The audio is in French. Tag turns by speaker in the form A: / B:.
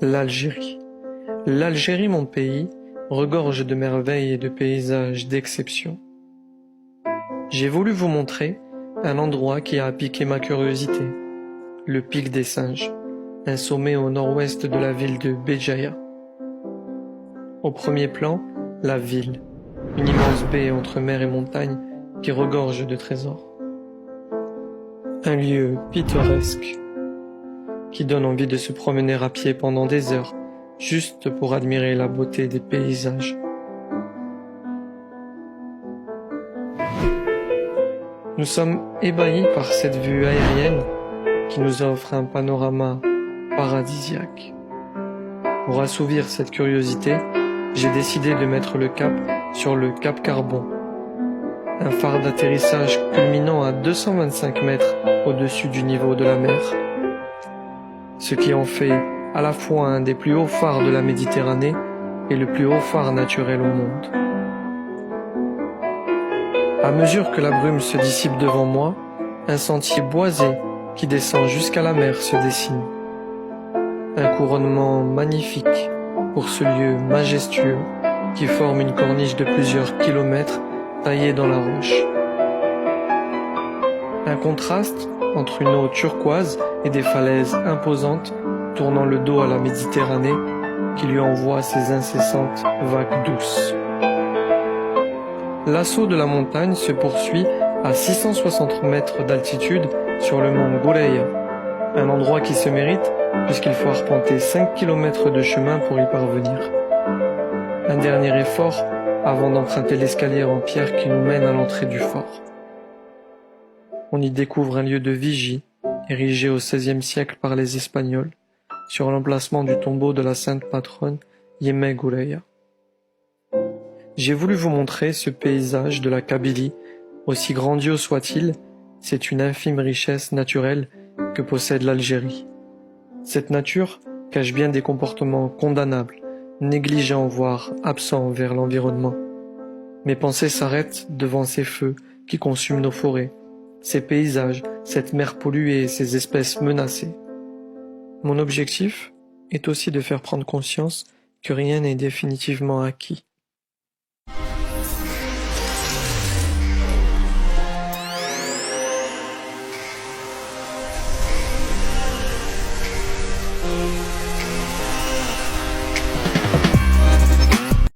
A: L'Algérie. L'Algérie, mon pays, regorge de merveilles et de paysages d'exception. J'ai voulu vous montrer un endroit qui a piqué ma curiosité, le Pic des Singes, un sommet au nord-ouest de la ville de Béjaïa. Au premier plan, la ville, une immense baie entre mer et montagne qui regorge de trésors. Un lieu pittoresque qui donne envie de se promener à pied pendant des heures, juste pour admirer la beauté des paysages. Nous sommes ébahis par cette vue aérienne qui nous offre un panorama paradisiaque. Pour assouvir cette curiosité, j'ai décidé de mettre le cap sur le Cap Carbon, un phare d'atterrissage culminant à 225 mètres au-dessus du niveau de la mer, ce qui en fait à la fois un des plus hauts phares de la Méditerranée et le plus haut phare naturel au monde. À mesure que la brume se dissipe devant moi, un sentier boisé qui descend jusqu'à la mer se dessine. Un couronnement magnifique pour ce lieu majestueux qui forme une corniche de plusieurs kilomètres taillée dans la roche. Un contraste entre une eau turquoise et des falaises imposantes tournant le dos à la Méditerranée qui lui envoie ses incessantes vagues douces. L'assaut de la montagne se poursuit à 660 mètres d'altitude sur le mont Gouleia, un endroit qui se mérite puisqu'il faut arpenter 5 km de chemin pour y parvenir. Un dernier effort avant d'emprunter l'escalier en pierre qui nous mène à l'entrée du fort. On y découvre un lieu de vigie, érigé au XVIe siècle par les Espagnols, sur l'emplacement du tombeau de la sainte patronne Yemé Gouleia. J'ai voulu vous montrer ce paysage de la Kabylie, aussi grandiose soit-il, c'est une infime richesse naturelle que possède l'Algérie. Cette nature cache bien des comportements condamnables, négligents voire absents envers l'environnement. Mes pensées s'arrêtent devant ces feux qui consument nos forêts, ces paysages, cette mer polluée et ces espèces menacées. Mon objectif est aussi de faire prendre conscience que rien n'est définitivement acquis.